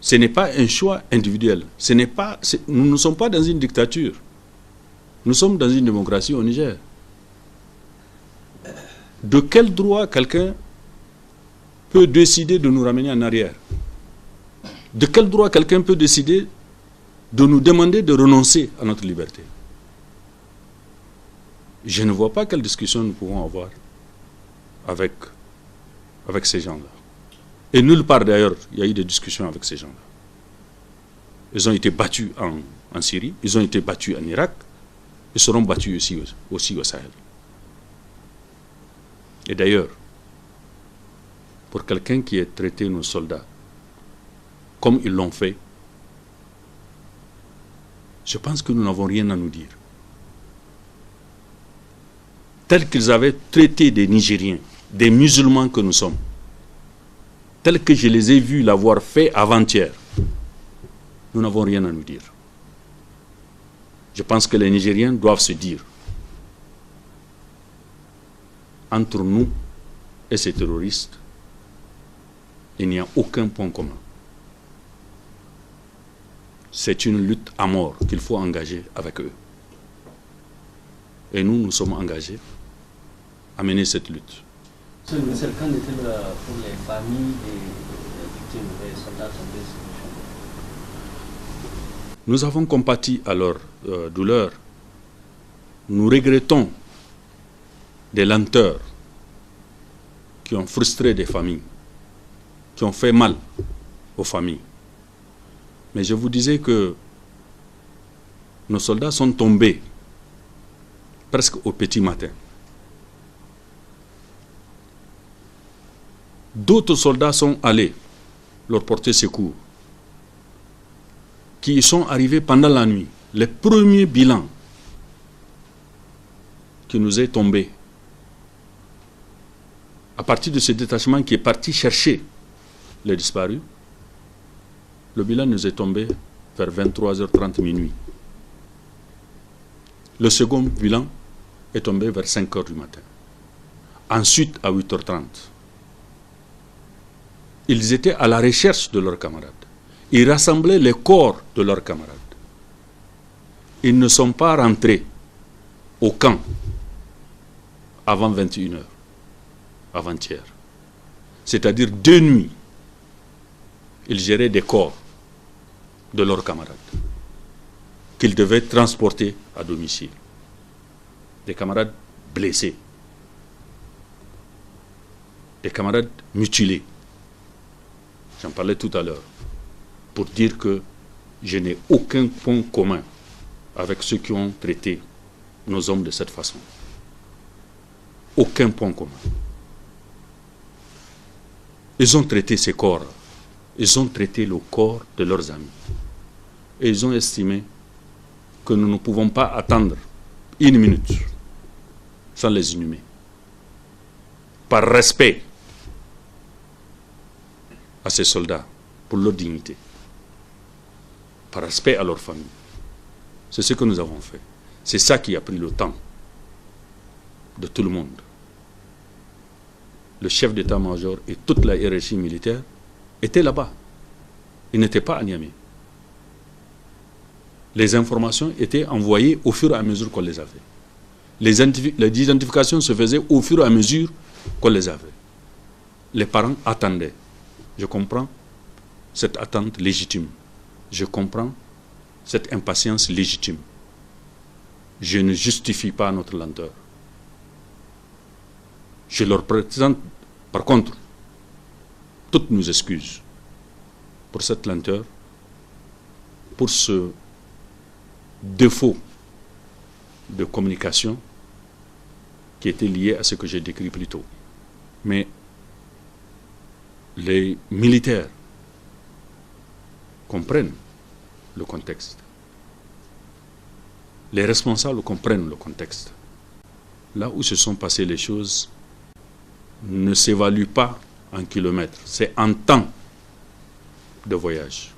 Ce n'est pas un choix individuel. Nous ne sommes pas dans une dictature. Nous sommes dans une démocratie au Niger. De quel droit quelqu'un peut décider de nous ramener en arrière? De quel droit quelqu'un peut décider de nous demander de renoncer à notre liberté? Je ne vois pas quelle discussion nous pouvons avoir avec ces gens-là. Et nulle part d'ailleurs, il y a eu des discussions avec ces gens-là. Ils ont été battus en Syrie, ils ont été battus en Irak, ils seront battus aussi au Sahel. Et d'ailleurs, pour quelqu'un qui ait traité nos soldats comme ils l'ont fait, je pense que nous n'avons rien à nous dire. Tels qu'ils avaient traité des Nigériens, des musulmans que nous sommes, tels que je les ai vus l'avoir fait avant-hier, nous n'avons rien à nous dire. Je pense que les Nigériens doivent se dire, entre nous et ces terroristes, il n'y a aucun point commun. C'est une lutte à mort qu'il faut engager avec eux. Et nous, nous sommes engagés à mener cette lutte. Monsieur le ministre, qu'en est-il pour les familles des victimes, des soldats tombés? Nous avons compati à leur douleur. Nous regrettons des lenteurs qui ont frustré des familles, qui ont fait mal aux familles. Mais je vous disais que nos soldats sont tombés presque au petit matin. D'autres soldats sont allés leur porter secours, qui y sont arrivés pendant la nuit. Les premiers bilans qui nous est tombé, à partir de ce détachement qui est parti chercher les disparus, le bilan nous est tombé vers 23h30 minuit. Le second bilan est tombé vers 5h du matin. Ensuite, à 8h30, ils étaient à la recherche de leurs camarades. Ils rassemblaient les corps de leurs camarades. Ils ne sont pas rentrés au camp avant 21h, avant-hier. C'est-à-dire 2 nuits. Ils géraient des corps de leurs camarades qu'ils devaient transporter à domicile. Des camarades blessés, des camarades mutilés. J'en parlais tout à l'heure pour dire que je n'ai aucun point commun avec ceux qui ont traité nos hommes de cette façon. Aucun point commun. Ils ont traité ces corps, ils ont traité le corps de leurs amis. Et ils ont estimé que nous ne pouvons pas attendre 1 minute sans les inhumer. Par respect à ces soldats, pour leur dignité, par respect à leur famille. C'est ce que nous avons fait. C'est ça qui a pris le temps de tout le monde. Le chef d'état-major et toute la hiérarchie militaire étaient là-bas. Ils n'étaient pas à Niamey. Les informations étaient envoyées au fur et à mesure qu'on les avait. Les identifications se faisaient au fur et à mesure qu'on les avait. Les parents attendaient. Je comprends cette attente légitime. Je comprends cette impatience légitime. Je ne justifie pas notre lenteur. Je leur présente, par contre, toutes nos excuses pour cette lenteur, pour ce défaut de communication qui était lié à ce que j'ai décrit plus tôt. Mais les militaires comprennent le contexte. Les responsables comprennent le contexte. Là où se sont passées les choses ne s'évalue pas en kilomètres, c'est en temps de voyage.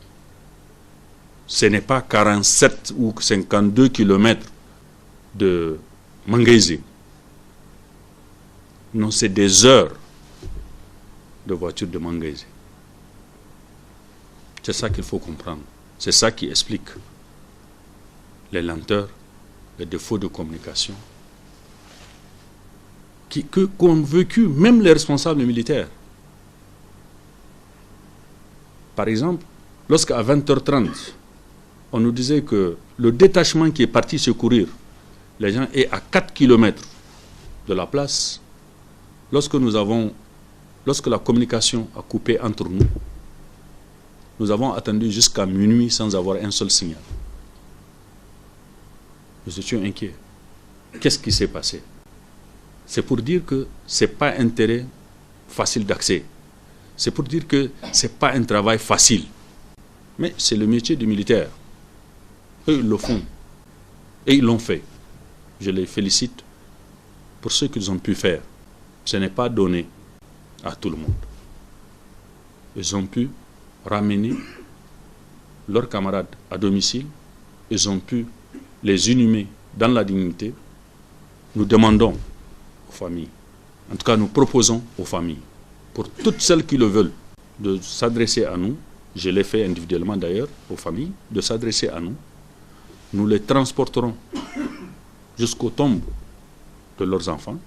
Ce n'est pas 47 ou 52 kilomètres de Mangaise. Non, c'est des heures de voiture de Mangaise. C'est ça qu'il faut comprendre. C'est ça qui explique les lenteurs, les défauts de communication qu'ont vécu même les responsables militaires. Par exemple, lorsqu'à 20h30, on nous disait que le détachement qui est parti secourir les gens est à 4 km de la place, lorsque la communication a coupé entre nous, nous avons attendu jusqu'à minuit sans avoir un seul signal. Nous étions inquiets. Qu'est-ce qui s'est passé? C'est pour dire que ce n'est pas un terrain facile d'accès. C'est pour dire que ce n'est pas un travail facile. Mais c'est le métier du militaire. Eux, ils le font. Et ils l'ont fait. Je les félicite pour ce qu'ils ont pu faire. Ce n'est pas donné à tout le monde. Ils ont pu ramener leurs camarades à domicile. Ils ont pu les inhumer dans la dignité. Nous demandons aux familles, en tout cas nous proposons aux familles, pour toutes celles qui le veulent, de s'adresser à nous. Je l'ai fait individuellement d'ailleurs aux familles, de s'adresser à nous. Nous les transporterons jusqu'aux tombes de leurs enfants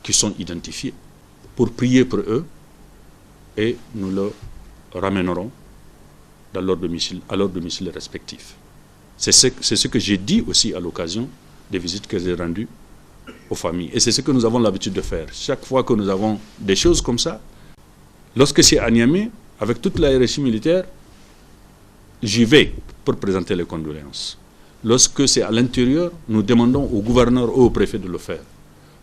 qui sont identifiés pour prier pour eux et nous le ramènerons dans leur domicile, à leur domicile respectif. C'est ce que j'ai dit aussi à l'occasion des visites que j'ai rendues aux familles. Et c'est ce que nous avons l'habitude de faire. Chaque fois que nous avons des choses comme ça, lorsque c'est à Niamey, avec toute la hiérarchie militaire, j'y vais pour présenter les condoléances. Lorsque c'est à l'intérieur, nous demandons au gouverneur ou au préfet de le faire.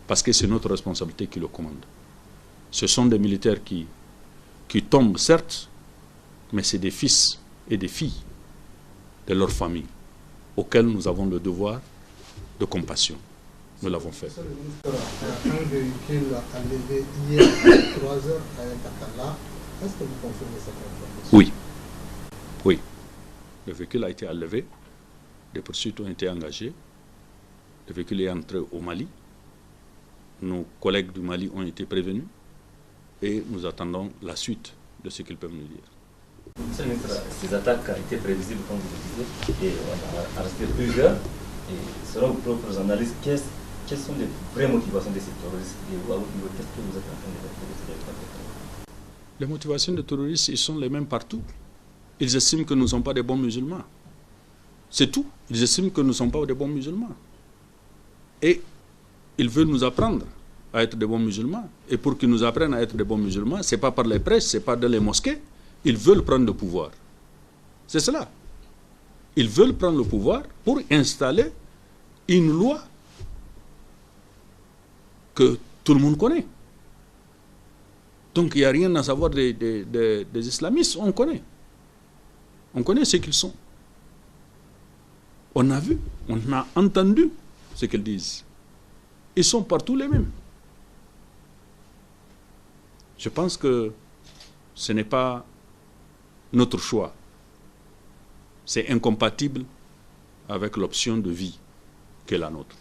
Parce que c'est notre responsabilité qui le commande. Ce sont des militaires qui tombent, certes, mais c'est des fils et des filles de leur famille, auxquels nous avons le devoir de compassion. Nous l'avons fait. Monsieur le ministre, un véhicule a levé hier à 3 heures à Ntakala. Est-ce que vous confirmez cette information? Oui. Oui. Le véhicule a été enlevé. Des poursuites ont été engagées. Le véhicule est entré au Mali. Nos collègues du Mali ont été prévenus. Et nous attendons la suite de ce qu'ils peuvent nous dire. Monsieur le ministre, ces attaques étaient prévisibles, comme vous le disiez, et on a arrêté plusieurs. Et selon vos propres analyses, quelles sont les vraies motivations de ces terroristes et à votre niveau, qu'est-ce que vous êtes en train de faire? Les motivations des terroristes, ils sont les mêmes partout. Ils estiment que nous ne sommes pas des bons musulmans. C'est tout. Ils estiment que nous ne sommes pas des bons musulmans. Et ils veulent nous apprendre à être des bons musulmans. Et pour qu'ils nous apprennent à être des bons musulmans, ce n'est pas par les prêches, ce n'est pas dans les mosquées. Ils veulent prendre le pouvoir. C'est cela. Ils veulent prendre le pouvoir pour installer une loi que tout le monde connaît. Donc il n'y a rien à savoir des islamistes, on connaît. On connaît ce qu'ils sont. On a vu, on a entendu ce qu'ils disent. Ils sont partout les mêmes. Je pense que ce n'est pas notre choix. C'est incompatible avec l'option de vie qui est la nôtre.